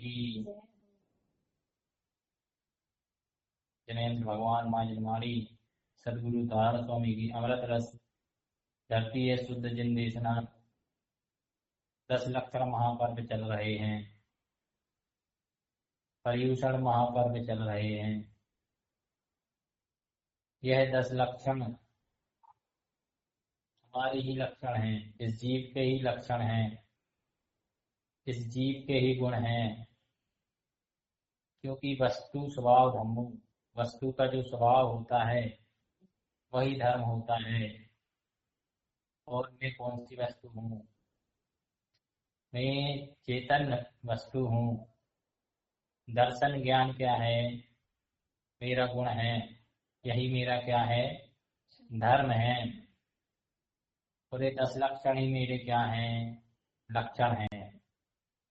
की। जैनेन्द्र भगवान माँ जन्माणी सदगुरु तारण स्वामी की अमृत रस धरती है शुद्ध जिन देशना। 10 लक्षण महापर्व चल रहे हैं, पर्यूषण महापर्व चल रहे हैं। यह 10 लक्षण हमारे ही लक्षण हैं, इस जीव के ही लक्षण हैं, इस जीव के ही गुण हैं। क्योंकि वस्तु स्वभाव धर्म, वस्तु का जो स्वभाव होता है वही धर्म होता है। और मैं कौन सी वस्तु हूँ? मैं चेतन वस्तु हूँ। दर्शन ज्ञान क्या है? मेरा गुण है, यही मेरा क्या है? धर्म है। और ये 10 लक्षण ही मेरे क्या हैं? लक्षण हैं।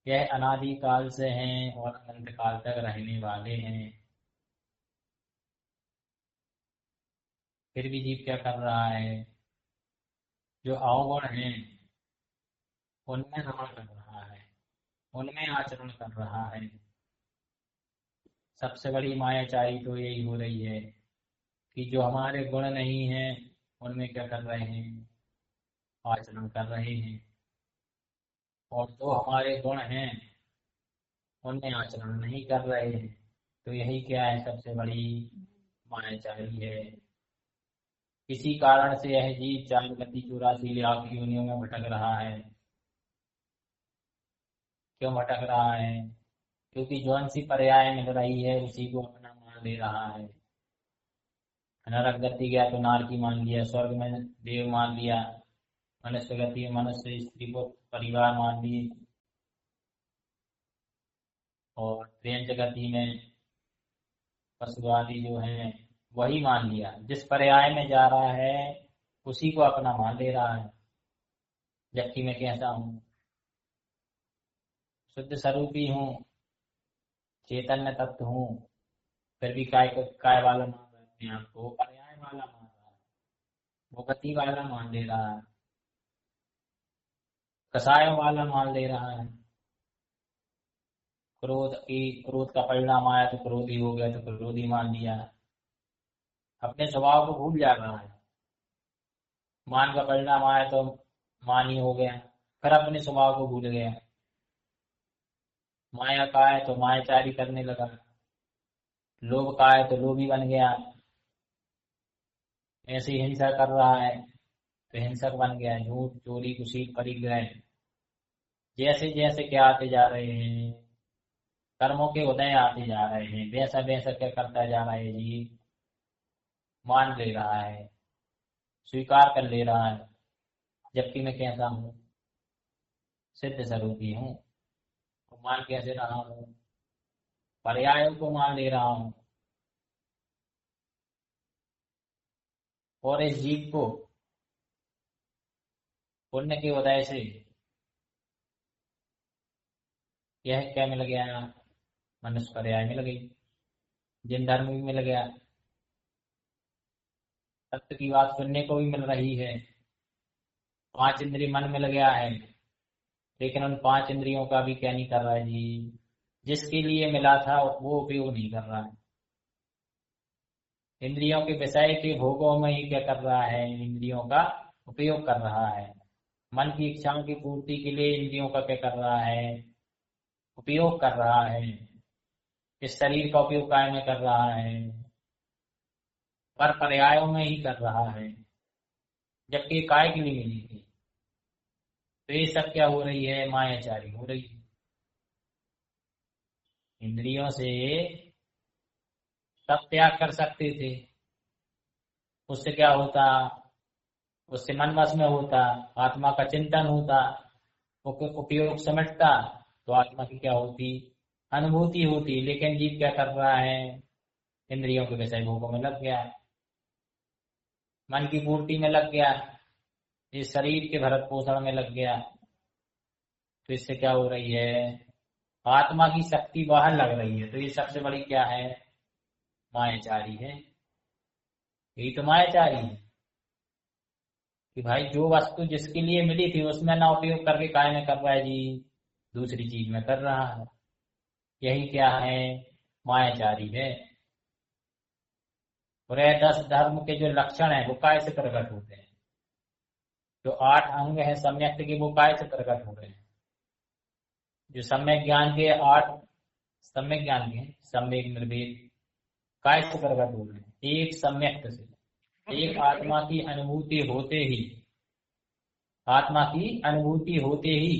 यह अनादि काल से हैं और अनंत काल तक रहने वाले हैं। फिर भी जीव क्या कर रहा है? जो अवगुण हैं उनमें रमण कर रहा है, उनमें आचरण कर रहा है। सबसे बड़ी मायाचारी तो यही हो रही है कि जो हमारे गुण नहीं हैं उनमें क्या कर रहे हैं? आचरण कर रहे हैं। और जो हमारे गुण हैं उनमें आचरण नहीं कर रहे हैं। तो यही क्या है? सबसे बड़ी मायाचारी है। इसी कारण से यह जीव 4 गति 84 लाख योनियों में भटक रहा है। क्यों भटक रहा है? क्योंकि जौन सी पर्याय मिल रही है उसी को अपना मान ले रहा है। नरक गति गया तो नारकी मान लिया, स्वर्ग में देव मान लिया, मनुष्य गति में मनुष्य स्त्री को परिवार मान लिए, और प्रेम गति में पशु आदि जो है वही मान लिया। जिस पर्याय में जा रहा है उसी को अपना मान ले रहा है। जबकि मैं कैसा हूँ? शुद्ध स्वरूपी हूँ, चैतन्य तत्व हूँ। फिर भी काय वाला मान रहा है अपने आप को, पर्याय वाला मान रहा है, वो गति वाला मान ले रहा है, कसायों वाला मान ले रहा है। क्रोध का परिणाम आया तो क्रोधी हो गया तो क्रोधी मान लिया। अपने स्वभाव को भूल जा रहा है। मान का परिणाम आया तो मान ही हो गया, फिर अपने स्वभाव को भूल गया। माया का है तो मायाचारी करने लगा, लोभ का है तो लोभी बन गया। ऐसे ही हिंसा कर रहा है तो हिंसक बन गया। झूठ चोरी कुशील परिग्रह जैसे जैसे क्या आते जा रहे हैं, कर्मों के उदय आते जा रहे हैं, वैसा वैसा क्या करता जा रहा है जी? मान ले रहा है, स्वीकार कर ले रहा है। जबकि मैं कैसा हूँ? सिद्ध स्वरूपी हूँ। तो मान कैसे रहा हूँ? पर्यायों को मान ले रहा हूँ। और इस जीव को पुण्य के उदय से यह क्या मिल गया? मनुष्य पर्याय मिल गई, जिन धर्म भी मिल गया, सत्य की बात सुनने को भी मिल रही है। 5 इंद्रिय मन मिल गया है, लेकिन उन 5 इंद्रियों का भी क्या नहीं कर रहा है जी? जिसके लिए मिला था वो उपयोग नहीं कर रहा है। इंद्रियों के विषय के भोगों में ही क्या कर रहा है? इंद्रियों का उपयोग कर रहा है। मन की इच्छाओं की पूर्ति के लिए इंद्रियों का क्या कर रहा है? उपयोग कर रहा है। इस शरीर का उपयोग काय में कर रहा है? पर पर्यायों में ही कर रहा है, जबकि काय के लिए मिली थी। तो ये सब क्या हो रही है? मायाचारी हो रही है। इंद्रियों से सब त्याग कर सकते थे, उससे क्या होता? उससे मन वश में होता, आत्मा का चिंतन होता, उपयोग समझता, तो आत्मा की क्या होती? अनुभूति होती। लेकिन जीव क्या कर रहा है? इंद्रियों के विषय भोगों में लग गया, मन की पूर्ति में लग गया, इस शरीर के भरत पोषण में लग गया। तो इससे क्या हो रही है? आत्मा की शक्ति बाहर लग रही है। तो ये सबसे बड़ी क्या है? मायाचारी है। यही तो मायाचारी है कि भाई जो वस्तु जिसके लिए मिली थी उसमें ना उपयोग करके काय में कर रहा है जी? दूसरी चीज में कर रहा है। यही क्या है, मायाचारी है। और ये 10 धर्म के जो लक्षण है वो काय से प्रकट होते हैं, जो 8 अंग है सम्यक के वो काय से प्रकट हो रहे हैं, जो सम्यक ज्ञान के 8 सम्यक ज्ञान के सम्यक निर्वेद काय से प्रकट हो रहे हैं, एक सम्यक से। एक आत्मा की अनुभूति होते ही, आत्मा की अनुभूति होते ही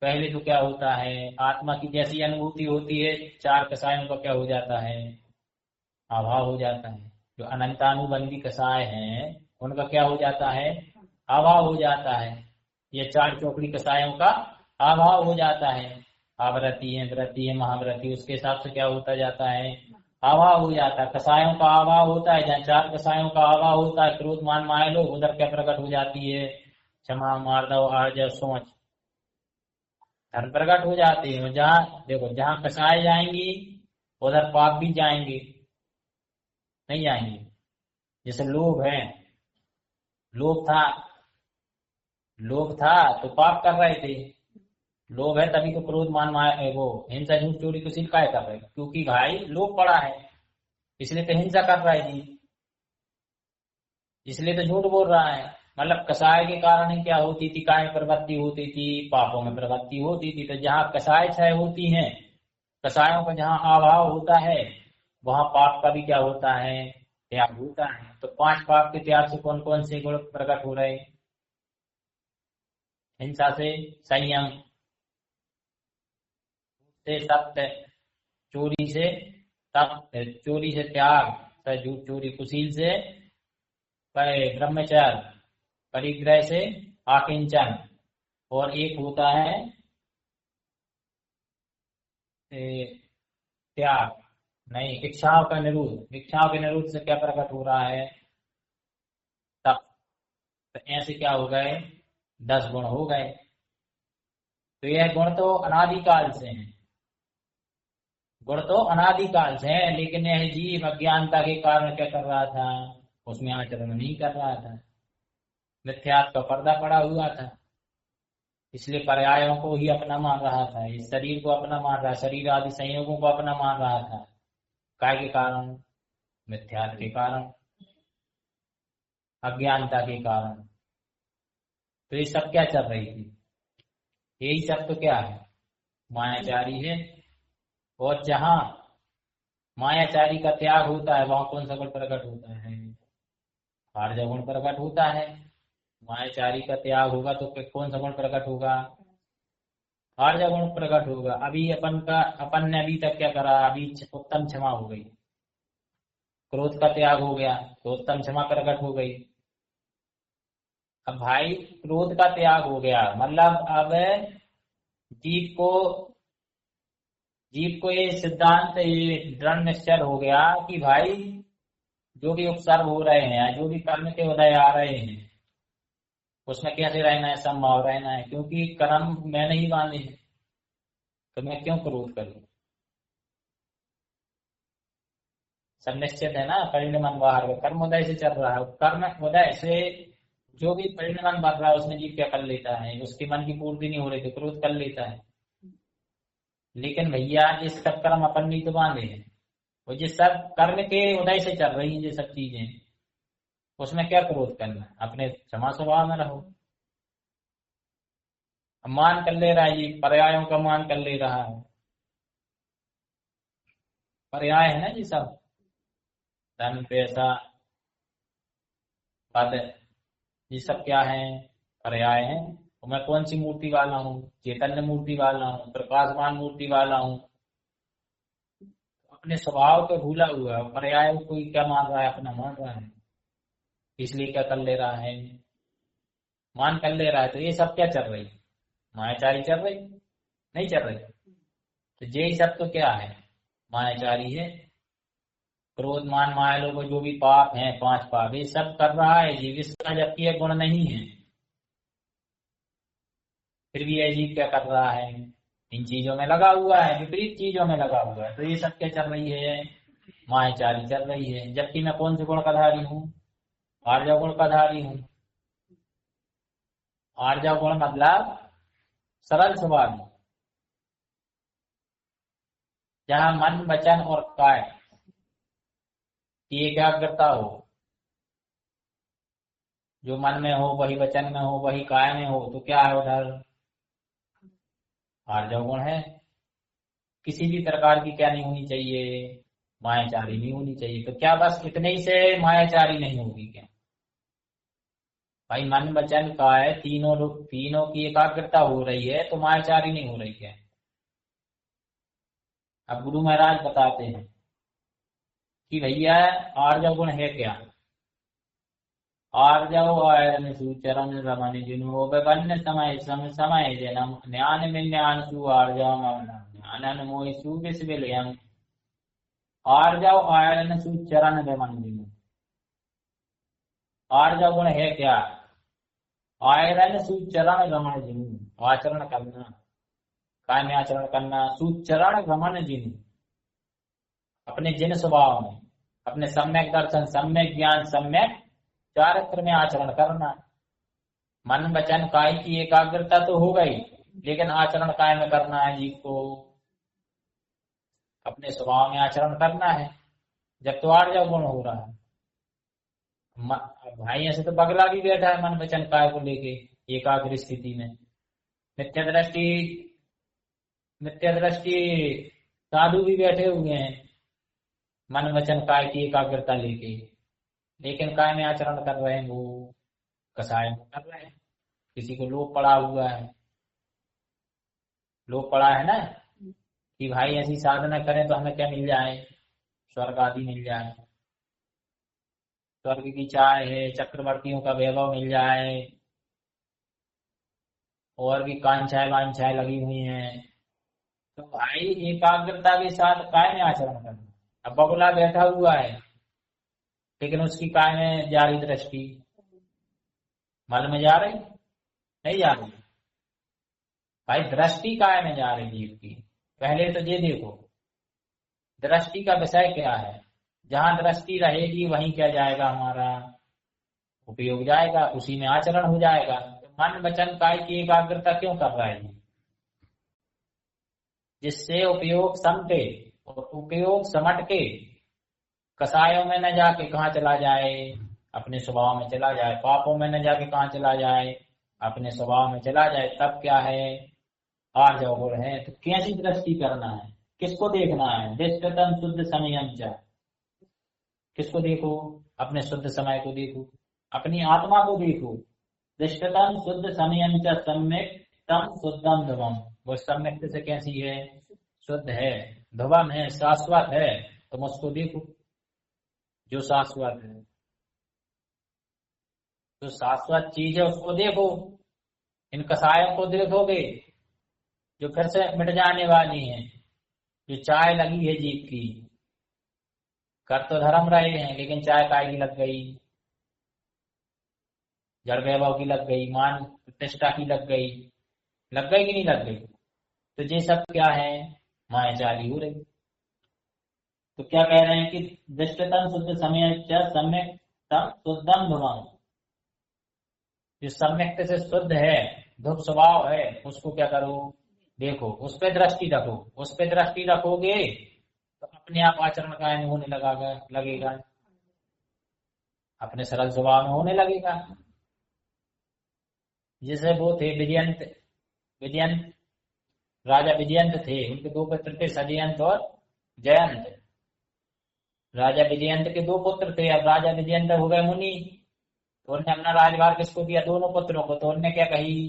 पहले तो क्या होता है, आत्मा की जैसी अनुभूति होती है 4 कसायों का क्या हो जाता है, अभाव हो जाता है। जो अनंतानुबंधी कसाय हैं उनका क्या हो जाता है, अभाव हो जाता है। ये 4 चौकड़ी कसायों का अभाव हो जाता है। आवृत्ति है, वृत्ति है, महावृत्ति, उसके हिसाब से क्या होता जाता है, अभाव हो जाता है। कसायों का अभाव होता है, जहाँ 4 कसायों का अभाव होता है, क्रोध मान माया लोभ, उधर क्या प्रकट हो जाती है, क्षमा मार्दव आर्जव सोच धर्म प्रकट हो जाते हैं। जहाँ देखो, जहाँ कसाय जाएंगी उधर पाप भी जाएंगे, नहीं जाएंगे। जैसे लोभ है, लोभ था, लोभ था तो पाप कर रहे थे, लोभ है तभी तो क्रोध मान माया वो हिंसा झूठ चोरी कुछ काय कर रहे, क्योंकि भाई लोभ पड़ा है इसलिए तो हिंसा कर रहा है जी, इसलिए तो झूठ बोल रहा है। मतलब कसाय के कारण ही क्या होती थी, काय में प्रवृत्ति होती थी, पापों में प्रवृत्ति होती थी। तो जहाँ कसाय क्षय होती है, कसायों का जहाँ अभाव होता है वहां पाप का भी क्या होता है, त्याग होता है। तो 5 पाप के त्याग से कौन कौन से गुण प्रकट हो रहे, हिंसा से संयम, से सत्य, चोरी से चोरी से त्याग, झूठ चोरी कुशील से ब्रह्मचर्य, परिग्रह से आकिंचन, और एक होता है त्याग नहीं, इच्छाओं का निरोध। इच्छाओं के निरोध से क्या प्रकट हो रहा है, तप। तो ऐसे क्या हो गए, 10 गुण हो गए। तो यह गुण तो अनादिकाल से हैं, गुण तो अनादिकाल से है, लेकिन यह जीव अज्ञानता के कारण क्या कर रहा था, उसमें आचरण नहीं कर रहा था, मिथ्यात्व का पर्दा पड़ा हुआ था, इसलिए पर्यायों को ही अपना मान रहा था, इस शरीर को अपना मान रहा, शरीर आदि संयोगों को अपना मान रहा था। काय के कारण, मिथ्यात्व के कारण, अज्ञानता के कारण। तो ये सब क्या चल रही थी, यही सब तो क्या है, मायाचारी है। और जहां मायाचारी का त्याग होता है वहां कौन सा गुण प्रकट होता है, आर्जव गुण प्रकट होता है। मायाचारी का त्याग होगा तो कौन सा गुण प्रकट होगा, आर्जव गुण प्रकट होगा। अभी अपन ने अभी तक क्या करा, अभी उत्तम क्षमा हो गई, क्रोध का त्याग हो गया तो उत्तम क्षमा प्रकट हो गई। अब भाई क्रोध का त्याग हो गया मतलब अब जीव को ये सिद्धांत, ये दृढ़ निश्चय हो गया कि भाई जो भी उपसर्ग हो रहे हैं, जो भी कर्म के उदय आ रहे हैं, उसमें कैसे रहना है, संभव रहना है, क्योंकि कर्म मैंने ही बांधे हैं तो मैं क्यों क्रोध करूं। सब निश्चित है ना, परिणमन बाहर कर्म उदय से चल रहा है, कर्म उदय से जो भी परिणमन बढ़ रहा है उसमें जीव क्या कर लेता है, उसके मन की पूर्ति नहीं हो रही तो क्रोध कर लेता है। लेकिन भैया ये सब कर्म अपन नहीं तो बांधे हैं, और ये सब कर्म के उदय से चल रही है ये सब चीजें, उसमें क्या क्रोध करना, अपने क्षमा स्वभाव में रहो। मान कर ले रहा है, ये पर्यायों का मान कर ले रहा है, पर्याय है ना जी सब, धन पैसा पद, ये सब क्या है, पर्याय है। तो मैं कौन सी मूर्ति वाला हूँ, चैतन्य मूर्ति वाला हूँ, प्रकाशमान मूर्ति वाला हूँ। अपने स्वभाव को भूला हुआ है, पर्याय कोई क्या मान रहा है, अपना मान रहा है, इसलिए क्या कर ले रहा है, मान कर ले रहा है। तो ये सब क्या चल रही है, मायाचारी चल रही, नहीं चल रही। तो यही सब तो क्या है, मायाचारी है। क्रोध मान माया लोग जो भी पाप हैं, 5 पाप, ये सब कर रहा है जीव, इसका जबकि ये गुण नहीं है, फिर भी ये जीव क्या कर रहा है, इन चीजों में लगा हुआ है, विपरीत चीजों में लगा हुआ है। तो ये सब क्या चल रही है, मायाचारी चल रही है। जबकि मैं कौन से गुण का धारी हूँ, आर्जव गुण का धारी हूँ। आर्जव गुण मतलब सरल स्वभाव, जहाँ मन वचन और काय की एकाग्रता हो, जो मन में हो वही वचन में हो वही काय में हो, तो क्या है उधर आर्जव गुण है। किसी भी प्रकार की क्या नहीं होनी चाहिए, मायाचारी नहीं होनी चाहिए। तो क्या बस इतने ही से मायाचारी नहीं होगी क्या? भाई मन वचन काय तीनों की एकाग्रता हो रही है तो मायाचारी नहीं हो रही क्या? अब गुरु महाराज बताते हैं कि भैया आर्जव गुण है क्या। आर्जव आयरन सुचरण रमन जिन्हो वन्य समय सम समय जन्म ज्ञान में ज्ञान सु आर्जव ज्ञान मोहि सु विस्विलयम। आर्जव आयरन सुचरण रमन जिन्हो, आर्जव गुण है क्या? आयरन सुचरण रमन जिन्हो, आचरण करना, काय में आचरण करना, सुचरण रमन जिन्हो, अपने जिन स्वभाव में, अपने सम्यक दर्शन सम्यक ज्ञान सम्यक चारित्र में आचरण करना। मन वचन काय की एकाग्रता तो हो गई, लेकिन आचरण काय में करना है जीव को, अपने स्वभाव में आचरण करना है। जब तो आर्जव गुण हो रहा है। भाई ऐसे तो बगला भी बैठा है मन वचन काय को लेके एकाग्र स्थिति में। नित्य दृष्टि साधु भी बैठे हुए हैं मन वचन काय की एकाग्रता लेके, लेकिन काय में आचरण कर रहे हैं, वो कसाय में कर रहे हैं। किसी को लोभ पड़ा हुआ है, लोभ पड़ा है ना कि भाई ऐसी साधना करें तो हमें क्या मिल जाए, स्वर्ग आदि मिल जाए, स्वर्ग की चाह है, चक्रवर्तियों का वैभव मिल जाए, और भी कांक्षाएं वांछाएं लगी हुई हैं। तो भाई एकाग्रता के साथ काय में आचरण करना। अब बगुला बैठा हुआ है लेकिन उसकी काय में जा रही दृष्टि, मल में जा रही नहीं जा रही। भाई दृष्टि काय में जा रही जीव की, पहले तो ये देखो दृष्टि का विषय क्या है। जहां दृष्टि रहेगी वहीं क्या जाएगा, हमारा उपयोग जाएगा, उसी में आचरण हो जाएगा। तो मन वचन काय की एकाग्रता क्यों कर रहा है? जिससे उपयोग समटे और उपयोग समट के कसायों में न जाके कहाँ चला जाए, अपने स्वभाव में चला जाए। पापों में न जाके कहाँ चला जाए, अपने स्वभाव में चला जाए। तब क्या है, आर्जव गुण है। तो कैसी दृष्टि करना है, किसको देखना है? दृष्टतम शुद्ध समयम च, किसको देखो? अपने शुद्ध समय को देखो, अपनी आत्मा को देखो। दृष्टतम शुद्ध समयम च सम्यक तम शुद्धम ध्रुवम, वो सम्यक से कैसी है? शुद्ध है, ध्रुवम है, शाश्वत है। तुम उसको देखो जो शाश्वत है, जो शाश्वत चीज है उसको देखो। इन कसायों को देखोगे जो फिर से मिट जाने वाली हैं, जो चाय लगी है जीव की। कर तो धर्म रहे हैं लेकिन चाय काय की लग गई, जड़ वैभव की लग गई, मान प्रतिष्ठा की लग गई, लग गई कि नहीं लग गई? तो ये सब क्या है, मायाचारी हो रही। तो क्या कह रहे हैं कि दृष्टतम शुद्ध समय सम्यक तम शुद्धम ध्रुवम, जो सम्यक से शुद्ध है, ध्रुव स्वभाव है, उसको क्या करो? देखो, उस पर दृष्टि रखो। उस पर दृष्टि रखोगे तो अपने आप आचरण कायम होने लगेगा, अपने सरल स्वभाव में होने लगेगा। जैसे वो थे विजयंत राजा विजयंत थे, उनके दो पुत्र थे सजयंत और जयंत। राजा विजयंत के दो पुत्र थे। अब राजा विजयंत हो गए मुनि, तो उन्होंने अपना राजभार किसको दिया? दोनों पुत्रों को। तो उन्होंने क्या कही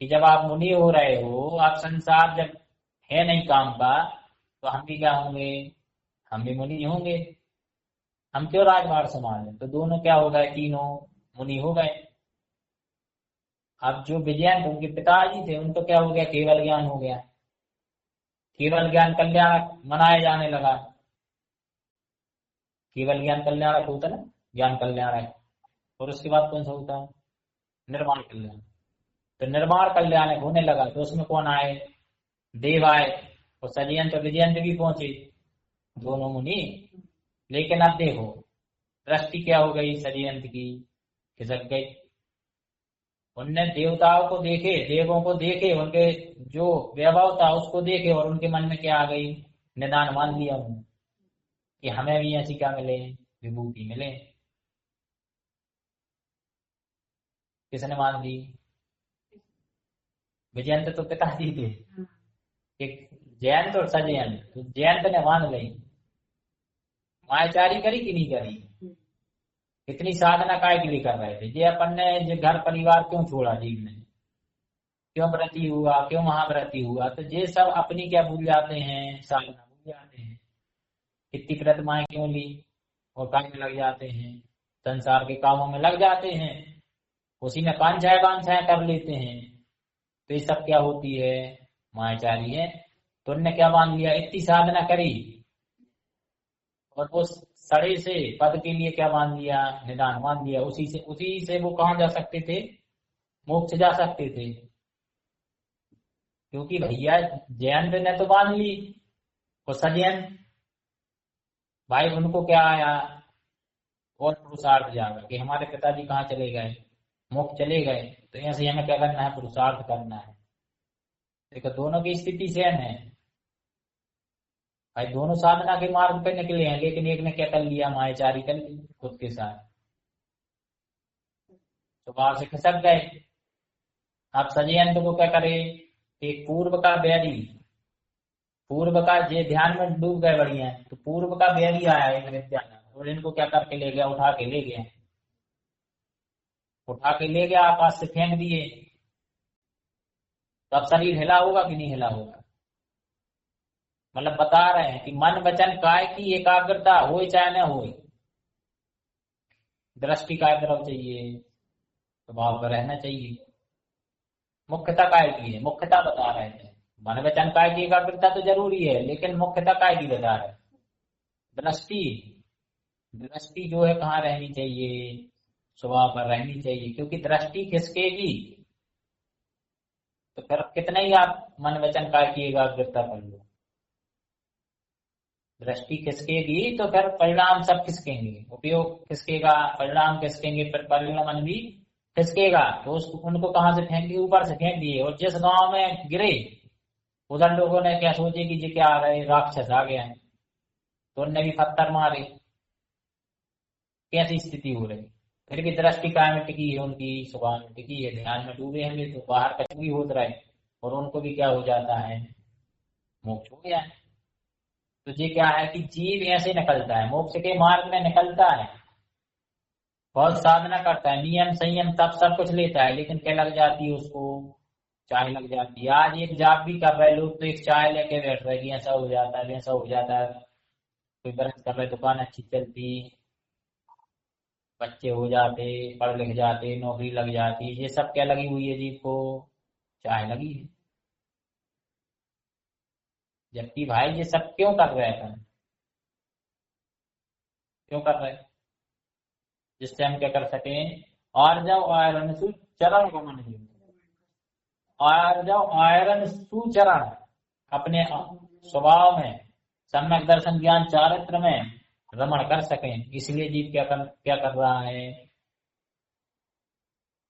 कि जब आप मुनि हो रहे हो, आप संसार जब है नहीं काम का, तो हम भी क्या होंगे? हम भी मुनि होंगे, हम क्यों राजभार संभालें? तो दोनों क्या हो गए? तीनों मुनि हो गए। अब जो विजयंत उनके पिताजी थे, उनको क्या हो गया? केवल ज्ञान हो गया। केवल ज्ञान कल्याण मनाया जाने लगा। केवल ज्ञान कल्याणक होता है ना, ज्ञान कल्याणक। और उसके बाद कौन सा होता है? निर्माण कल्याण। तो निर्माण कल्याणक होने लगा तो उसमें कौन आए? देव आए, और सजयंत और विजयंत भी पहुंचे, दोनों मुनि। लेकिन अब देखो दृष्टि क्या हो गई सजयंत की? खिसक गई। उनने देवताओं को देखे, देवों को देखे, उनके जो वैभव था उसको देखे, और उनके मन में क्या आ गई? निदान मान लिया उन्होंने कि हमें भी ऐसी क्या मिले, विभूति मिले। किसने मान ली? विजयंत तो पिताजी थे, एक जयंत और सजयंत, तो जयंत ने मान ली। मायाचारी करी कि नहीं करी? इतनी साधना काय के लिए कर रहे थे? ये अपन ने जो घर परिवार क्यों छोड़ा जीव ने, क्यों व्रती हुआ, क्यों महाव्रती हुआ? तो ये सब अपनी क्या भूल जाते हैं, साधना भूल जाते हैं। इतनी प्रतिमाएं क्यों ली और काम में लग जाते हैं, संसार के कामों में लग जाते हैं, उसी में कांछाएं कर लेते हैं। तो ये सब क्या होती है? मायाचारी है। तो उनने क्या मान लिया? इतनी साधना करी और वो सड़े से पद के लिए क्या मान लिया? निदान मान लिया। उसी से वो कहाँ जा सकते थे? मोक्ष जा सकते थे। क्योंकि भैया जयंत ने तो मान ली और सजयंत भाई, उनको क्या आया और पुरुषार्थ जागा कि हमारे पिताजी कहाँ चले गए, मोक्ष चले गए, तो ऐसे हमें क्या करना है? पुरुषार्थ करना है। देखो दोनों की स्थिति सेम है भाई, दोनों साधना के मार्ग पे निकले हैं, लेकिन एक ने क्या कर लिया? मायाचारी कर ली खुद के साथ, स्वभाव से खिसक गए। अब सजयंत को क्या करे? एक पूर्व का बैरी, पूर्व का जे ध्यान में डूब गए बढ़िया, तो पूर्व का बैरी आया एक विद्यानंद और इनको क्या करके ले गया? उठा के ले गया, उठा के ले गया, आकाश से फेंक दिए। तो अब शरीर हिला होगा कि नहीं हिला होगा? मतलब बता रहे हैं कि मन वचन काय की एकाग्रता हो चाहे न हो, दृष्टि काय तरफ चाहिए, स्वभाव पर रहना चाहिए। मुख्यता काय की है? मुख्यता बता रहे थे। मन वचन काय की एकाग्रता तो जरूरी है, लेकिन मुख्यता काय की बता रहे? दृष्टि, दृष्टि जो है कहाँ रहनी चाहिए? स्वभाव पर रहनी चाहिए। क्योंकि दृष्टि खिसकेगी तो फिर कितना ही आप मन वचन काय की एकाग्रता कर लो, दृष्टि खिसकेगी तो फिर परिणाम सब खिसकेंगे, उपयोग खिसकेगा, परिणाम खिसकेंगे, फिर परिणाम भी खिसकेगा। तो उनको कहाँ से फेंक दिए? ऊपर से फेंक दिए। और जिस गांव में गिरे उधर लोगों ने क्या सोचे कि जी क्या आ रहे, राक्षस आ गया है, तो उनने भी पत्थर मारे। कैसी स्थिति हो रही? फिर भी दृष्टि काय में टिकी है? उनकी स्वभाव में टिकी है, ध्यान में डूबे होंगे तो बाहर कच भी होता रहे और उनको भी क्या हो जाता है? मोक्ष हो गया है। तो ये क्या है कि जीव ऐसे निकलता है, मोक्ष के मार्ग में निकलता है, बहुत साधना करता है, नियम संयम तब सब कुछ लेता है, लेकिन क्या लग जाती है उसको? चाय लग जाती है। आज एक जाप भी कर रहे लोग तो एक चाय लेके बैठ रहे कि ऐसा हो जाता है, वैसा हो जाता है। कोई बरस कर रहे, दुकान अच्छी चलती, बच्चे हो जाते, पढ़ लिख जाते, नौकरी लग जाती, ये सब क्या लगी हुई है जीव को? चाय लगी है। जबकि भाई ये सब क्यों कर रहे हैं? क्यों कर रहे हैं? जिससे हम क्या कर सके? आर्जव आयरन सुचरण गमन, आर्जव आयरन सुचरण, अपने स्वभाव में सम्यक दर्शन ज्ञान चारित्र में रमण कर सकें। इसलिए जीव क्या कर रहा है?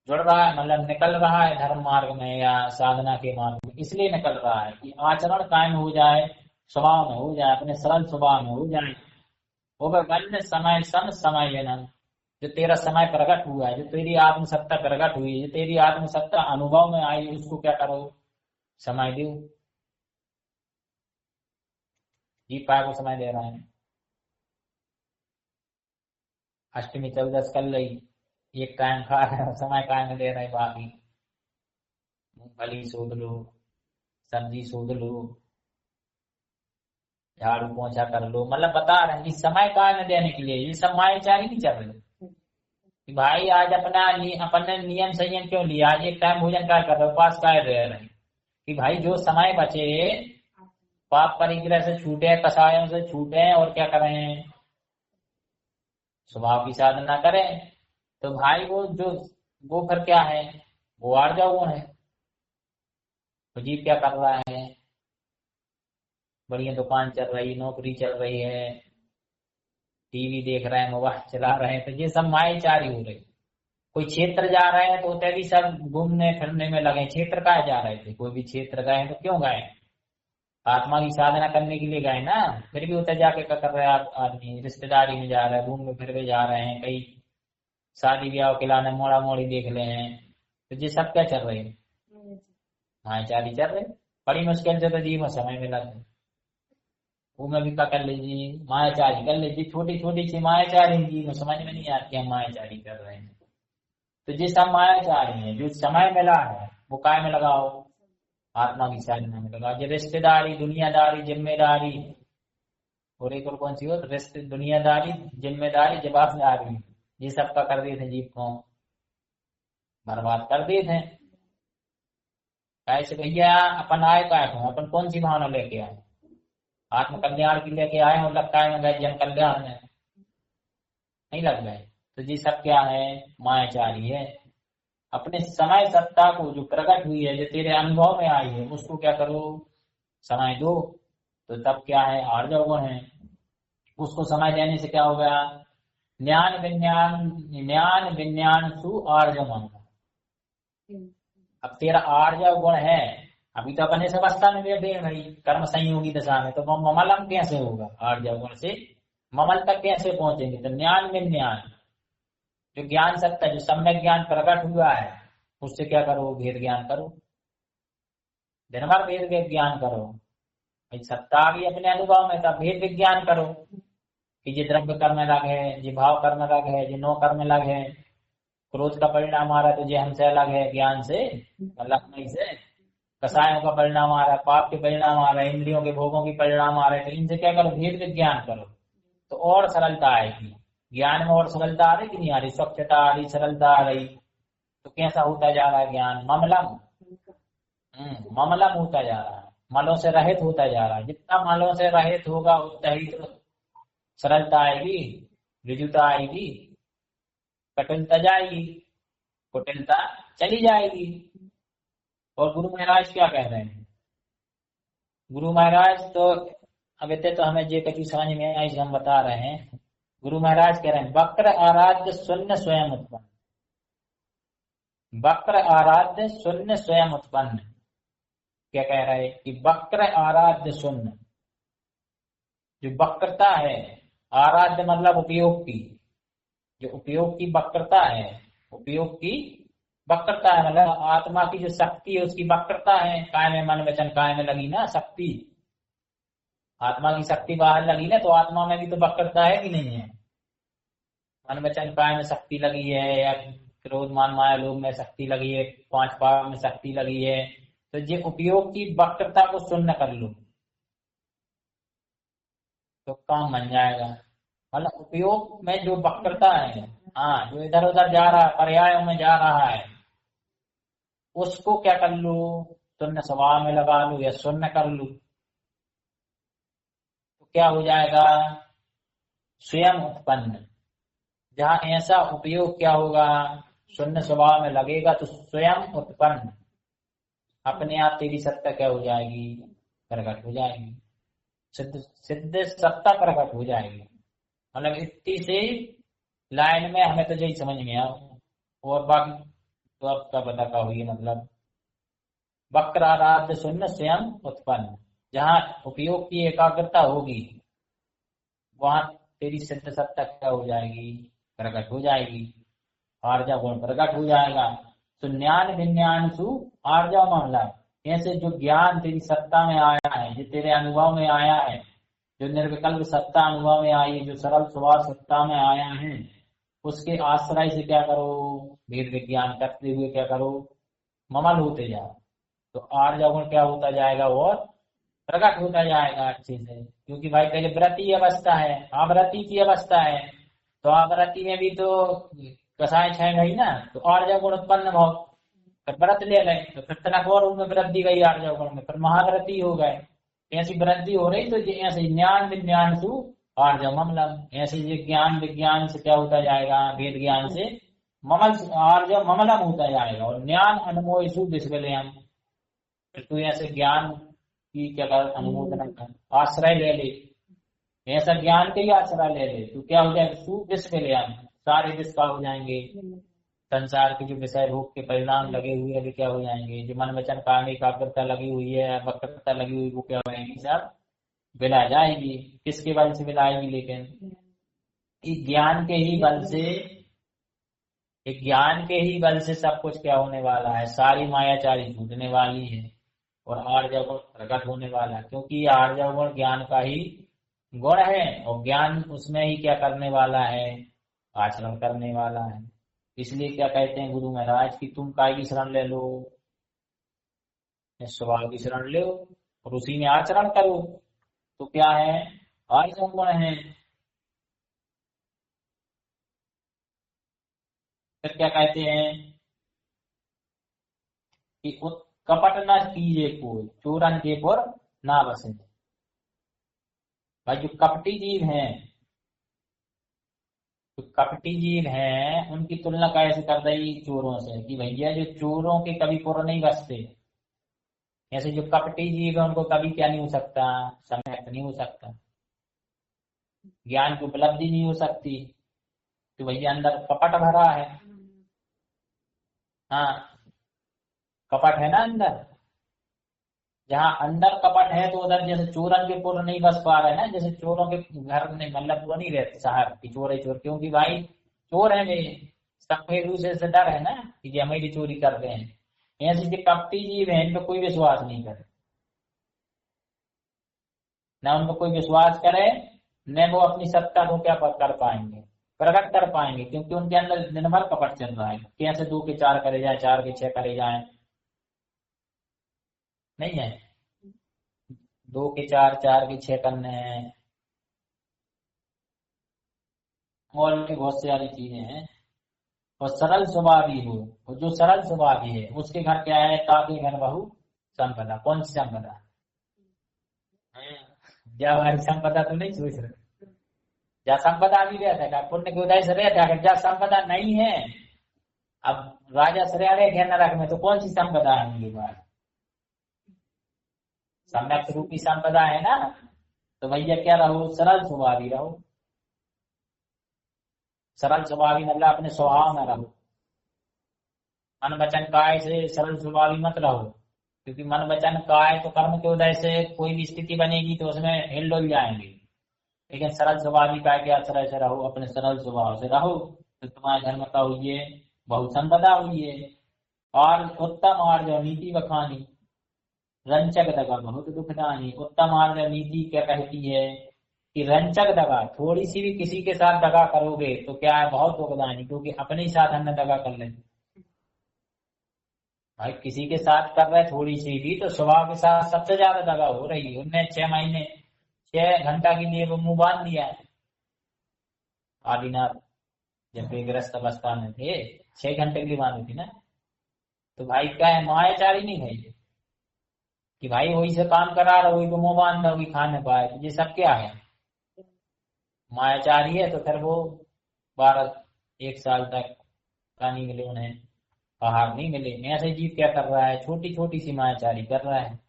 जुड़ रहा है, मतलब निकल रहा है धर्म मार्ग में या साधना के मार्ग में। इसलिए निकल रहा है कि आचरण कायम हो जाए, स्वभाव में हो जाए, अपने सरल स्वभाव में हो जाए। वो वन्य समय सन समय जनन, जो तेरा समय प्रकट हुआ है, जो तेरी आत्मसत्ता प्रकट हुई है, जो तेरी आत्मसत्ता अनुभव में आई, उसको क्या करो? समय दो। जीव पाए को समय दे रहा है। अष्टमी 14 कल रही, एक टाइम खा रहे हो, समय कायम दे रहे, बाकी मूंगफली सोध लो, सब्जी सोध लो, झाड़ू पोछा कर लो। मतलब बता रहे हैं कि समय कायम देने के लिए ये सब मायाचारी नहीं चल रहे कि भाई आज अपने नियम संयम क्यों लिया? आज एक टाइम भोजन काय कर रहे हो, उपास काय रह रहे कि भाई जो समय बचे पाप परिग्रह से छूटे, कसायों से छूटे और क्या करें? स्वभाव की साधना करें। तो भाई वो फिर क्या है? वो आर्जा वो है। तो जीव क्या कर रहा है? बढ़िया दुकान चल रही, नौकरी चल रही है, टीवी देख रहे हैं, मोबाइल चला रहे हैं, तो ये सब मायाचारी हो रही। कोई क्षेत्र जा रहे हैं तो भी सब घूमने फिरने में लगे। क्षेत्र का जा रहे थे, कोई भी क्षेत्र गए तो क्यों गए? आत्मा की साधना करने के लिए गए ना, फिर भी उतर जाके क्या कर रहे हैं आदमी, रिश्तेदारी में जा रहा है, घूम में फिर भी जा रहे हैं, कई शादी ब्याह के लाने मोड़ा मोड़ी देख ले हैं, तो ये सब क्या चल रहे हैं, हाँ चाली चल रहे। बड़ी मुश्किल से तो जी में समय मिला था, वो में भी क्या कर लीजिए, मायाचारी कर लीजिए, छोटी छोटी सी मायाचारी जी में समझ में नहीं आती हम मायाचारी कर रहे हैं। तो जिस हम मायाचारी हैं, जो समय मिला है वो काय में लगाओ, आत्मा की साधना में लगाओ। जो रिश्तेदारी, दुनियादारी, जिम्मेदारी, और एक और कौन सी हो, रिश्ते, दुनियादारी, जिम्मेदारी, जवाबदारी, ये सब का कर देते जीव को बर्बाद कर देते हैं। ऐसे भैया अपन आए काय को, अपन कौन सी भावना लेके आए, आत्म कल्याण की लेके आए और लगता है गए जन कल्याण में नहीं लग गए। तो जी सब क्या है, मायाचारी है। अपने समय सत्ता को जो प्रकट हुई है, जो तेरे अनुभव में आई है, उसको क्या करो, समय दो। तो तब क्या है, आर्जव गुण है, उसको समय देने से क्या हो गया, ज्ञान विज्ञान सु आर्जव। अब तेरा आर्जव गुण है, अभी तो अपने से अवस्था में बैठे हैं भाई, कर्म संयोगी दशा में, तो ममलम कैसे होगा, आर्जव गुण से ममल तक कैसे पहुंचेंगे। तो ज्ञान विज्ञान, जो ज्ञान सत्ता, जो सम्यक ज्ञान प्रकट हुआ है, उससे क्या करो, भेद ज्ञान करो, दिन भर भेद के ज्ञान करो। भाई सत्ता भी अपने अनुभव में, तब भेद विज्ञान करो कि ये द्रव्य कर्म अलग है, ये भाव कर्म अलग है, ये नो कर्म अलग है, क्रोध का परिणाम आ रहा है तो ये हमसे अलग है, ज्ञान से अलग नहीं से, कसायों का परिणाम आ रहा है, पाप के परिणाम आ रहे हैं, इंद्रियों के भोगों के परिणाम आ रहे हैं, तो इनसे क्या करो, भेद विज्ञान करो, तो और सरलता आएगी ज्ञान में, और सरलता आ रही कि नहीं आ रही, स्वच्छता आ रही, सरलता आ रही। तो कैसा होता जा रहा है ज्ञान, ममलम, ममलम होता जा रहा है, मलों से रहित होता जा रहा है। जितना मलों से रहित होगा उतना ही तो सरलता आएगी, ऋजुता आएगी, कटिलता जाएगी, कुटिलता चली जाएगी। और गुरु महाराज क्या कह रहे हैं, गुरु महाराज तो अब इतने तो हमें जे कभी समझ में आई हम बता रहे हैं। गुरु महाराज कह रहे हैं, वक्र आराध्य शून्य स्वयं उत्पन्न, वक्र आराध्य शून्य स्वयं उत्पन्न। क्या कह रहे हैं कि वक्र आराध्य शून्य, जो वक्रता है, आराध्य मतलब उपयोग की, जो उपयोग की वक्रता है, उपयोग की वक्रता है, मतलब आत्मा की जो शक्ति है उसकी वक्रता है, काय में मन वचन काय में लगी ना शक्ति, आत्मा की शक्ति बाहर लगी ना, तो आत्मा में भी तो वक्रता है कि नहीं है, मन वचन काय में शक्ति लगी है, या क्रोध मान माया लोभ में शक्ति लगी है, पांच पाप में शक्ति लगी है, तो ये उपयोग की वक्रता को शून्य कर लो तो काम बन जाएगा। मतलब उपयोग में जो वक्रता है, हाँ जो इधर उधर जा रहा है, पर्यायों में जा रहा है, उसको क्या कर लो, शून्य स्वभाव में लगा लो या शून्य कर लो, तो क्या हो जाएगा, स्वयं उत्पन्न। जहां ऐसा उपयोग क्या होगा, शून्य स्वभाव में लगेगा, तो स्वयं उत्पन्न, अपने आप तेरी सत्ता क्या हो जाएगी, प्रकट हो जाएगी, सिद्ध सिद्ध सत्ता प्रकट हो जाएगी। मतलब इतनी से लाइन में हमें तो यही समझ में आओ, और बाकी तो आपका पता का हुई, मतलब वक्र आराध्य शून्य स्वयं उत्पन्न, जहां उपयोग की एकाग्रता होगी वहां तेरी सिद्ध सत्ता क्या हो जाएगी, प्रकट हो जाएगी, आर्जा गुण प्रकट हो जाएगा। तो ज्ञान विज्ञान सु आर्जा मामला, ऐसे जो ज्ञान तेरी सत्ता में आया है, जो तेरे अनुभव में आया है, जो निर्विकल्प सत्ता अनुभव में आई है, जो सरल स्वभाव सत्ता में आया है, उसके आश्रय से क्या करो, भेद विज्ञान करते हुए क्या करो, ममल होते जाओ, तो आर्जा गुण क्या होता जाएगा, और प्रकट होता जाएगा अच्छे से। क्योंकि भाई पहले व्रती अवस्था है, आवृत्ति की अवस्था है, तो आवृत्ति में भी तो कसाय छाए गई ना, तो आर्जा गुण उत्पन्न भाव, फिर व्रत ले गए तो फिर तनक और उनमें वृद्धि गई आर्जा गुण में, फिर महाव्रती हो गए, ऐसी वृद्धि हो रही। तो ऐसे ज्ञान विज्ञान सु आर्जव ममलम, ऐसे ये ज्ञान विज्ञान से क्या होता जाएगा, वेद ज्ञान से ममल आर्जव ममलम होता जाएगा, और ज्ञान अनुमोह सु विश्वलयम, फिर तू ऐसे ज्ञान की क्या कर, अनुमोदन कर, आश्रय ले ले, ऐसा ज्ञान के ही आश्रय ले ले, तो क्या हो जाएगा, सु विश्वलयम, सारे विश्व हो जाएंगे, संसार के जो विषय भोग के परिणाम लगे हुए हैं, वे क्या हो जाएंगे। जो मन वचन काया में एकाग्रता लगी हुई है, वक्रता लगी हुई, वो क्या हो जाएगी, सब विला जाएगी। किसके बल से विलाएगी, लेकिन इस ज्ञान के ही बल से, एक ज्ञान के ही बल से सब कुछ क्या होने वाला है, सारी मायाचारी छूटने वाली है और आर्जव गुण प्रकट होने वाला है। क्योंकि ये आर्जव गुण ज्ञान का ही गुण है और ज्ञान उसमें ही क्या करने वाला है, आचरण करने वाला है। इसलिए क्या कहते हैं गुरु महाराज कि तुम काय की शरण ले लो, स्वभाव की शरण लो और उसी में आचरण करो। तो क्या है, आर्जव गुण है। फिर क्या कहते हैं कि कपट न कीजिए कोई, चोरन के पुर ना बसे। भाई जो कपटी जीव हैं, जो कपटी जीव हैं, उनकी तुलना कैसे कर रही चोरों से, कि भैया जो चोरों के कभी पुर नहीं बसते, ऐसे जो कपटी जीव है उनको कभी क्या नहीं हो सकता, सम्यक नहीं हो सकता, ज्ञान की उपलब्धि नहीं हो सकती। तो भैया अंदर कपट भरा है। हाँ, कपट है ना अंदर। जहाँ अंदर कपट है तो उधर जैसे चोरन के पुर नहीं बस पा रहे ना, जैसे चोरों के घर नहीं, मतलब वो नहीं रहते शहर की चोर है चोर, क्योंकि भाई चोर है वे, सबको एक दूसरे से डर है ना कि ये हमें भी चोरी कर रहे हैं। ऐसे जो कपटी जीव है इन पे कोई विश्वास नहीं करे, न उनको कोई विश्वास करे, न वो अपनी सत्ता को क्या कर पाएंगे, प्रकट कर पाएंगे, क्योंकि उनके अंदर दिन भर कपट चल रहा है। कैसे 2 के 4 करे जाए, 4 के 6 करे जाए, नहीं है। 2 के 4, 4 के 6 करने हैं, और भी बहुत सारी चीजें हैं। और सरल स्वभावी हो, और जो सरल स्वभावी है उसके घर क्या है, ताकि घर बहु संपदा। कौन सी संपदा, जब हमारी संपदा तो नहीं सोच रहे, जहाँ संपदा भी रहता है पुण्य के उदय से रहता है, जहाँ संपदा नहीं है। अब राजा श्रेय है नरक में, तो कौन सी संपदा है उनके पास, सम्यक रूपी संपदा है ना। तो भैया क्या रहो, सरल स्वभावी रहो। सरल स्वभावी मतलब अपने स्वभाव में रहो, मन वचन काय से सरल स्वभावी मत रहो। क्योंकि मन वचन काय तो कर्म के उदय से कोई भी स्थिति बनेगी तो उसमें हिल जाएंगे, लेकिन सरल स्वभावी काय के आश्रय से रहो, अपने सरल स्वभाव से रहो, तो तुम्हारे घर में क्या हुई है, बहुत संपदा हुई है। और उत्तम आर्य नीति बखानी, रंचक दगा बहुत दुखदानी। उत्तम आर्य नीति क्या कहती है कि रंचक दगा, थोड़ी सी भी किसी के साथ दगा करोगे तो क्या है, बहुत दुखदानी, क्योंकि अपने ही साथ हमने दगा कर ले। भाई किसी के साथ कर रहे थोड़ी सी भी, तो स्वभाव के साथ सबसे ज्यादा दगा हो रही है। उनने 6 महीने 6 घंटा के लिए वो मुंह बांध लिया है। आदिनाथ जब बेग्रस्त अवस्था में थे 6 घंटे के लिए बांधी थी ना। तो भाई क्या है, मायाचारी नहीं है ये, कि भाई वही से काम करा रहा, वही को मुंह बांध रहा, वही खा नहीं पाए, तो ये सब क्या है, मायाचारी है। तो फिर वो 1 साल तक का नहीं मिले उन्हें, आहार नहीं मिले। ऐसे जीव क्या कर रहा है, छोटी छोटी सी मायाचारी कर रहा है,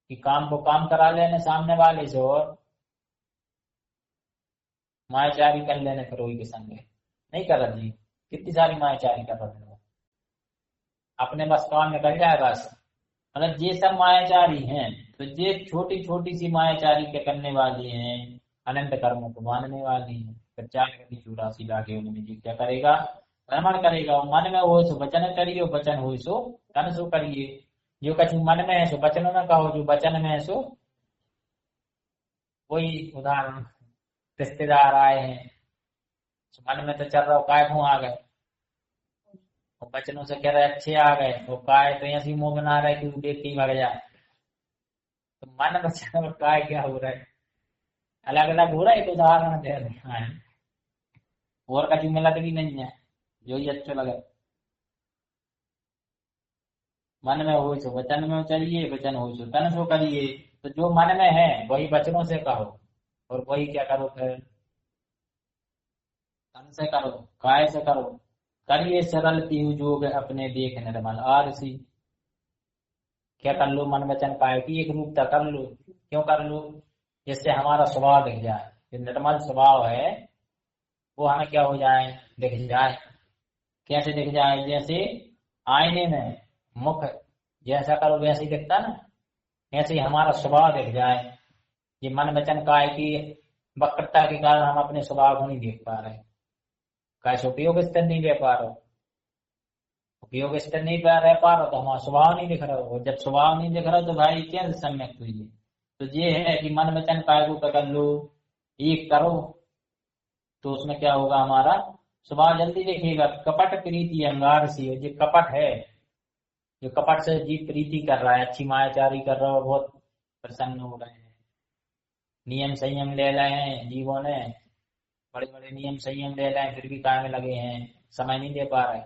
कि काम को काम करा लेने सामने वाले से और मायाचारी कर लेने फिर वही के संग नहीं कर रहा जी। कितनी सारी मायाचारी कर रहे हो, अपने बस काम में कर जाए बस। मतलब ये सब मायाचारी हैं, तो ये छोटी छोटी सी मायाचारी क्या करने वाली हैं, अनंत कर्मों को मानने वाली है। फिर 4 84 लाख योनि में जीव क्या करेगा, भ्रमण करेगा। और मन में हो सो वचन करिए, वचन हो सो तन सो करिए। जो कछु मन में है सो वचन में कहो, जो वचन में है सो, वही उदाहरण, रिश्तेदार आए हैं, मन में तो चल रहा हो काय मुंह आ गए, और बचनों से कह रहे अच्छे आ गए, वो काय तो ऐसी मुंह बना रहे कि देख के ही भाग जाए। तो मन वचन और काय क्या हो रहा है, अलग अलग हो रहा है। एक उदाहरण दे रहे हैं, और कभी मिलत भी नहीं है, जो ही अच्छा लगे। मन में हो सो वचन में चलिए, वचन हो सो तन सो करिए। तो जो मन में है वही वचनों से कहो, और वही क्या करो, फिर तन से करो, काय से करो। करिए सरल पीहू जोग अपने देख निर्मल आरसी। क्या कर लो, मन वचन काय की एक रूपता कर लो। क्यों कर लो, जिससे हमारा स्वभाव दिख जाए। जो निर्मल स्वभाव है वो हमें क्या हो जाए, दिख जाए। कैसे दिख जाए? जैसे आईने में मुख जैसा करो वैसे ही दिखता ना, ऐसे ही हमारा स्वभाव दिख जाए। ये मन वचन काय की वक्रता के कारण हम अपने स्वभाव को नहीं देख पा रहे। कैसे उपयोग स्थिर नहीं रह पा रहे, उपयोग स्थिर नहीं रह पा रहा तो हमारा स्वभाव नहीं दिख रहा। और जब स्वभाव नहीं दिख रहा तो भाई क्या सम्यक हुई है? तो ये है कि मन वचन काय को पकड़ लो, एक करो, तो उसमें क्या होगा, हमारा स्वभाव जल्दी दिखेगा। कपट प्रीति अंगार सी, ये कपट है, जो कपट से जीव प्रीति कर रहा है, अच्छी मायाचारी कर रहा है, बहुत प्रसन्न हो रहे हैं। नियम संयम ले रहे हैं जीवों ने, बड़े बड़े नियम संयम ले रहे हैं, फिर भी काय में लगे हैं, समय नहीं दे पा रहे।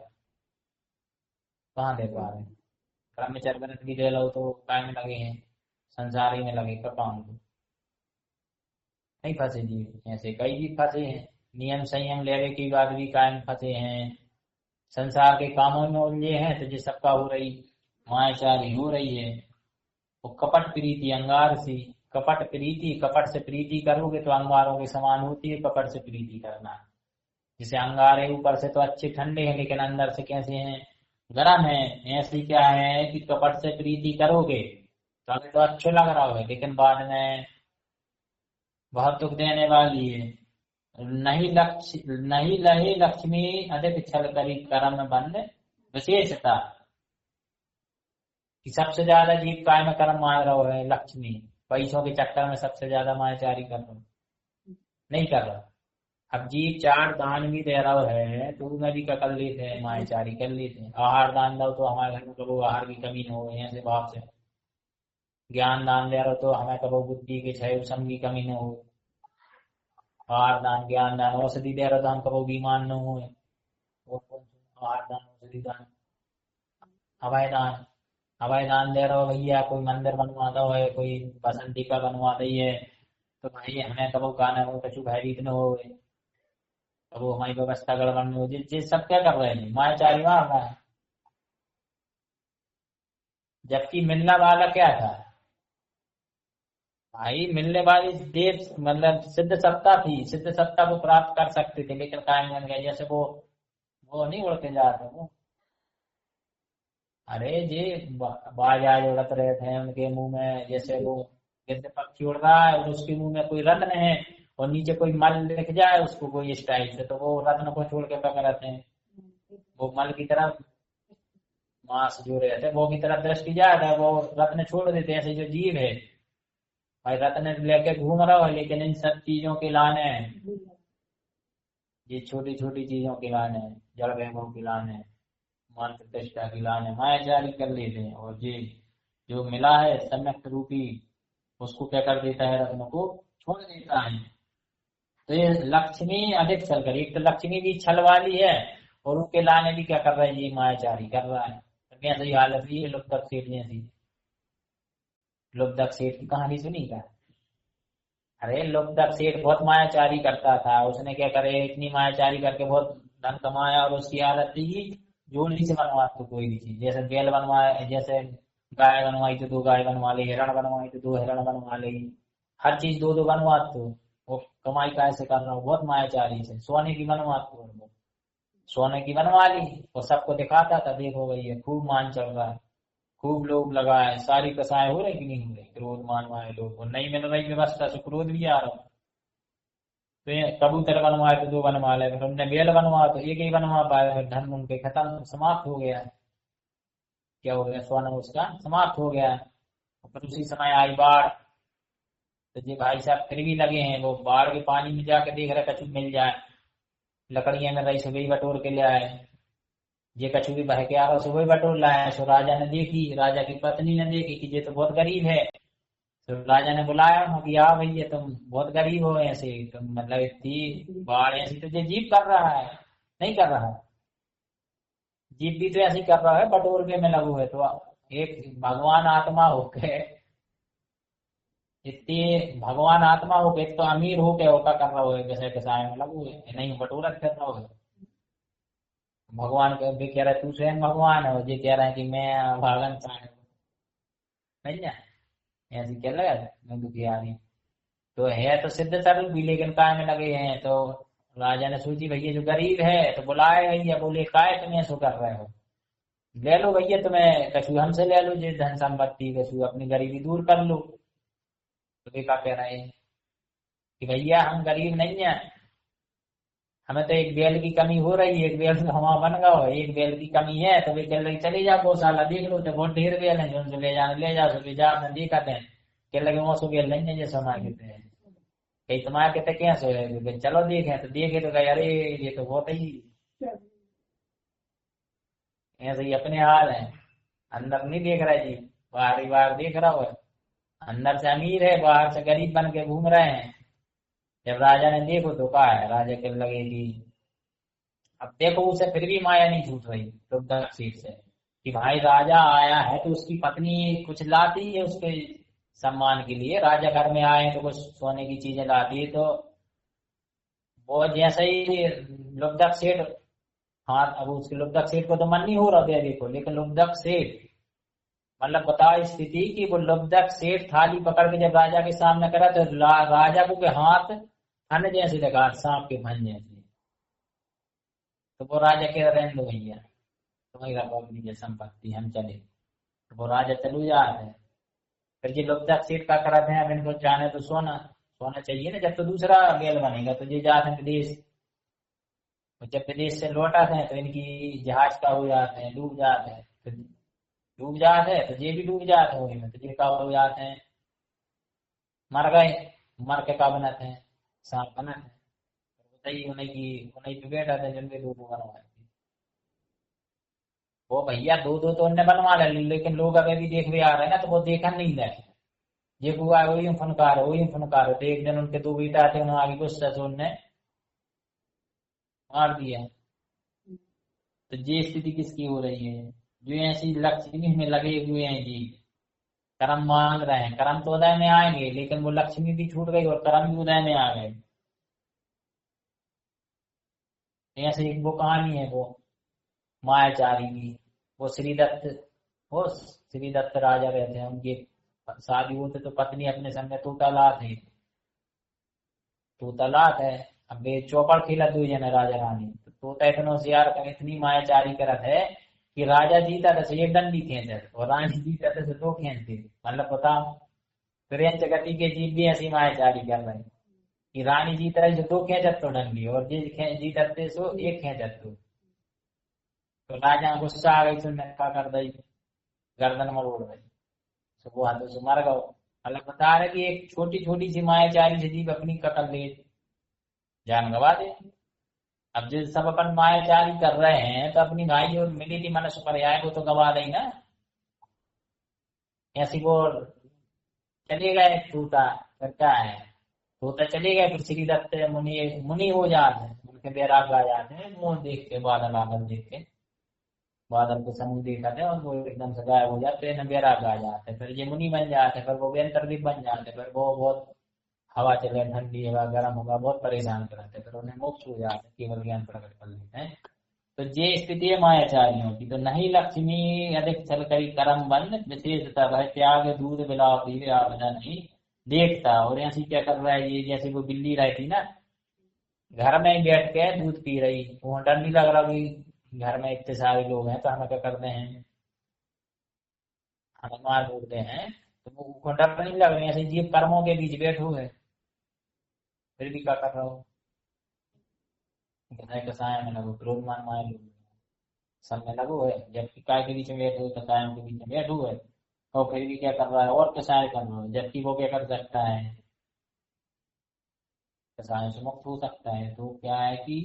कहाँ दे पा रहे? ब्रह्मचर्य व्रत भी ले लो तो काय में लगे हैं, संसारी में लगे, कृपाओं को नहीं फंसे जीव। ऐसे कई जीव फंसे हैं, नियम संयम लेने के बाद भी कायम फंसे हैं, संसार के कामों में उलझे हैं, तो ये सबका हो रही मायाचारी हो रही है। वो कपट प्रीति अंगार सी, कपट प्रीति, कपट से प्रीति करोगे तो अंगारों के समान होती है कपट से प्रीति करना। जैसे अंगार है ऊपर से तो अच्छे ठंडे हैं, लेकिन अंदर से कैसे हैं, गर्म है। ऐसी क्या है कि कपट से प्रीति करोगे तो अभी तो अच्छे लग रहा है, लेकिन बाद में बहुत दुख देने वाली है। नहीं लहे लक्ष्मी अधिक छल करी कर्म बंद विशेषता, कि सबसे ज्यादा जीव काय में कर्म मार रहा है लक्ष्मी, पैसों के चक्कर में सबसे ज्यादा मायाचारी कर रहा, नहीं कर रहा। अब जीव चार दान भी दे रहा है तो उसमें भी क्या कर लेते हैं, मायाचारी कर लेते हैं। आहार दान दो तो हमारे घर में कबो आहार की कमी न हो, ऐसे भाव से। ज्ञान दान दे रहा तो हमें कबो बुद्धि के क्षय सम की कमी न हो। आहार दान, ज्ञान दान, औषधि दे रहा तो हम कबो बीमार न हो। आहार दान, औषधि दान, अभय दान, अभय दान दे रहा हो भैया, कोई मंदिर बनवा दो है, कोई बसंती का बनवा दी है, तो भाई हमें कबो गाना हो कछु भयभीत न हो, कबो हमारी व्यवस्था गड़बड़ न हो। जिस सब क्या कर रहे हैं, मायाचारी मार रहा है। जबकि मिलने वाला क्या था भाई, मिलने वाली देव मतलब सिद्ध सत्ता थी, सिद्ध सत्ता को प्राप्त कर सकते थे, लेकिन कायम बन गए। जैसे वो नहीं उड़ के जाते वो, अरे जी बाज आज उड़त रहे थे उनके मुंह में, जैसे वो गिद्ध पक्षी उड़ रहा है और उसके मुंह में कोई रत्न है और नीचे कोई मल दिख जाए उसको कोई स्टाइल से, तो वो रत्न को छोड़ के पकड़ते हैं। वो मल की तरफ मांस जो रहते हैं वो की तरफ दृष्टि जाता है, वो रत्न छोड़ देते हैं। ऐसे जो जीव है भाई, रत्न लेके घूम रहा है, लेकिन इन सब चीजों के लाने, ये छोटी छोटी चीजों के लाने, जड़ वैभव के लाने, मान प्रतिष्ठा की लाने मायाचारी कर लेते हैं। और ये जो मिला है सम्यक रूपी, उसको क्या कर देता है, रत्न को छोड़ देता है। तो ये लक्ष्मी अधिक छल करी, एक तो लक्ष्मी भी छल वाली है और उनके लाने भी क्या कर रहा है, ये मायाचारी कर रहा है। तो कैसी हालत हुई है लुब्धक सेठ जैसी। लुब्धक सेठ की कहानी सुनी क्या? अरे लुब्धक सेठ बहुत मायाचारी करता था, उसने क्या करे, इतनी मायाचारी करके बहुत धन कमाया, और उसकी आदत थी कि जोड़ी से बनवा तो कोई भी चीज, जैसे बैल बनवाए, जैसे गाय बनवाई तो दो गाय बनवा ली, हिरण बनवाई तो दो हिरण बनवा ली, हर चीज दो दो बनवा तो। वो कमाई कैसे कर रहा हूँ, बहुत मायाचारी से। सोने की बनवा तो वो सोने की बनवा ली और सबको दिखाता था, देखो भैया है खूब मान चल रहा है, खूब लोग लगाए, सारी कसाएं हो रही कि नहीं हो रही, क्रोध मान वाए लोग, और नहीं मिल रही व्यवस्था से क्रोध भी आ रहा। तो ये कबूतर बनवाए तो दो बनवा ले, फिर उनने बेल बनवा तो एक ही बनवा पाए, फिर धन उनके खत्म समाप्त हो गया। क्या हो गया, सोना उसका समाप्त हो गया। फिर उसी समय आई बाढ़, तो ये भाई साहब फिर भी लगे हैं, वो बाढ़ के पानी में जाके देख रहे कछु मिल जाए, लकड़ियां में रही सुबह बटोर के ले आए। ये कछु भी बह के आ रहा सुबह बटोर लाया। सो राजा ने देखी, राजा की पत्नी ने देखी कि ये तो बहुत गरीब है, तो राजा ने बुलाया उन्होंने कि हाँ भैया तुम बहुत गरीब हो, ऐसे तुम मतलब इतनी बाढ़ ऐसी तो ये जीव कर रहा है, नहीं कर रहा है। जीव भी तो ऐसे ही कर रहा है, बटोर के में लगू है। तो एक भगवान आत्मा होके, इतनी भगवान आत्मा होके, एक तो अमीर होके होका कर रहा हो, जैसे कसाय में लगू है, नहीं बटोरत कर रहा हो। भगवान के भी कह रहा है तू स्वयं भगवान है, और ये कह रहा है कि मैं भागन सा है, नहीं ना, ऐसे क्या लगा मैं दुखी आ रही। तो है तो सिद्ध सर्व भी, लेकिन काय में लगे हैं, तो राजा ने सोची भैया जो गरीब है तो बुलाए भैया, बोले काय तुम ऐसो कर रहे हो, ले लो भैया, तुम्हें कछु हमसे ले लो, जिस धन संपत्ति कछु अपनी गरीबी दूर कर लो। तो देखा कह रहे हैं कि भैया हम गरीब नहीं है, हमें तो एक बैल की कमी हो रही है, एक बैल तो हमारा बन गया हो, एक बैल की कमी है। तो वे कह रहे चले जाओ गौशाला देख लो, तो बहुत ढेर बैल है, जो उनसे ले जाने ले जाओ, सो ले जाओ देखा थे। कह लगे वो सो बैल नहीं है जैसे हमारे कहते हैं, कहीं तुम्हारे कहते कैसे है, चलो देखे तो देखे तो कहे अरे ये तो बहुत ही ऐसे ही अपने हाल है, अंदर नहीं देख रहा जी, बाहर ही बाहर देख रहा हो, अंदर से अमीर है बाहर से गरीब बन के घूम रहे हैं। जब राजा ने देखो तो कहा है, राजा के लगे कि अब देखो उसे फिर भी माया नहीं छूट रही रुद्रक सीट से, कि भाई राजा आया है तो उसकी पत्नी कुछ लाती है उसके सम्मान के लिए, राजा घर में आए तो कुछ सोने की चीजें लाती है, तो वो जैसे ही लुब्धक सेठ, हाँ अब उसके लुब्धक सेठ को तो मन नहीं हो रहा था देखो, लेकिन लुब्धक सेठ मतलब बताओ स्थिति कि वो लुब्धक सेठ थाली पकड़ के जब राजा के सामने करा तो राजा को के हाथ अन्न जैसे लगा, सांप के फन जैसे। तो वो राजा के रहने दो भैया, तुम्हारी रखो अपनी ये संपत्ति, हम चले। तो वो राजा चलू जा रहे हैं। फिर ये लुब्धक सेठ का कराते हैं, अब इनको जाने तो सोना सोना चाहिए ना, जब तो दूसरा बैल बनेगा तो ये जाते हैं विदेश, और जब विदेश से लौट आते हैं तो इनकी जहाज का हो जाते हैं, डूब जाते हैं, तो डूब जाते हैं तो ये भी डूब जाते हैं, में तो ये का हो जाते हैं, मर गए, मर के का बनाते हैं, सांप बनाते हैं। तो बताइए उन्हीं पे बैठा था जिनके दो दो बनवाए थे। वो भैया दो दो तो उनने बनवा ले, लेकिन लोग अभी भी देख भी आ रहे हैं ना, तो वो देखा नहीं ले, ये हुआ है वही फनकार है वही फनकार है। तो एक दिन उनके दो बेटा थे, उन्होंने आगे गुस्सा से उनने मार दिया। तो ये स्थिति किसकी हो रही है, जो ऐसी लक्ष्मी में लगे हुए हैं जी, कर्म मांग रहे हैं, कर्म तो उदय में आएंगे, लेकिन वो लक्ष्मी भी छूट गई और कर्म भी उदय में आ गए। ऐसे एक वो कहानी है वो मायाचारी की, वो श्रीदत्त, वो श्रीदत्त राजा रहते हैं, उनकी शादी होते तो पत्नी अपने संग तोताला थे, तोताला है। अब ये चौपड़ खेला दो जने राजा रानी, तो तोता इतना होशियार कर इतनी मायाचारी करत है कि राजा जीता था एक डंडी खींचे और रानी जीता था दो खींचते, मतलब बताओ। तुरंत जगती के जीव भी ऐसी मायाचारी कर रहे हैं कि रानी जीत रही तो दो खींचत तो डंडी, और जीतते सो एक खींचत तो राजा गुस्सा आ गई, सुनने का कर दी, गर्दन मरोड़ गई, तो वो हाथों से मर गओ। मतलब बता रहे कि एक छोटी छोटी सी मायाचारी से जीव अपनी कतल ले जान गवा दे। अब जो सब अपन मायाचारी कर रहे हैं तो अपनी भाई और मिली थी मनुष्य पर्याय को तो गवा दें ना। ऐसी वो चले गए तूता, फिर क्या है, तोता चले गए, फिर श्री दत्त मुनि मुनि हो जाते हैं, उनके बैराग आ जाते हैं, मुंह देख के बादल बादल देख के, बादल को समूह देखा थे और वो एकदम से गायब हो जाते हैं, बैराग आ जाते हैं, फिर ये मुनि बन जाते हैं, फिर वो व्यंतरदीप बन जाते हैं, फिर वो बहुत हवा चले ठंडी हवा गर्म होगा बहुत परेशान कराते हैं, फिर उन्हें मोक्ष हो जाते हैं, केवल ज्ञान प्रकट कर लेते हैं। तो ये स्थिति है मायाचारियों की। तो नहीं लक्ष्मी अधिक छल करी कर्म बंद, विशेषता वह त्याग दूध बिलाव नहीं देखता। और ऐसी क्या कर रहा है ये, जैसे वो बिल्ली रहती ना घर में ही बैठ के दूध पी रही, वो डर नहीं लग रहा कि घर में इतने सारे लोग हैं तो हमें क्या करते हैं, हमें मार ढूंढते हैं, तो वो डर नहीं लग रही, ऐसे जीव कर्मों के बीच बैठो है, फिर भी क्या कर रहा हो, कसाय में लगो, क्रोध मान माया लोग सब में लगो है, जबकि काय के बीच में बैठो, कसायों के बीच में बैठो है, और फिर भी क्या कर रहा है और कसाय कर रहा है, जबकि वो क्या कर सकता है, कसायों से मुक्त हो सकता है। तो क्या है कि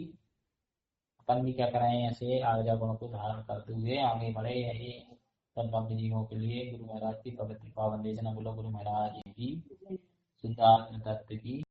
अपन भी क्या करें, ऐसे आर्जा गुणों को धारण करते हुए आगे बढ़े। यही सब भक्त जीवों के लिए गुरु महाराज की पवित्र पावन देशना बोलो, गुरु महाराज की सिद्धार्थ तत्व की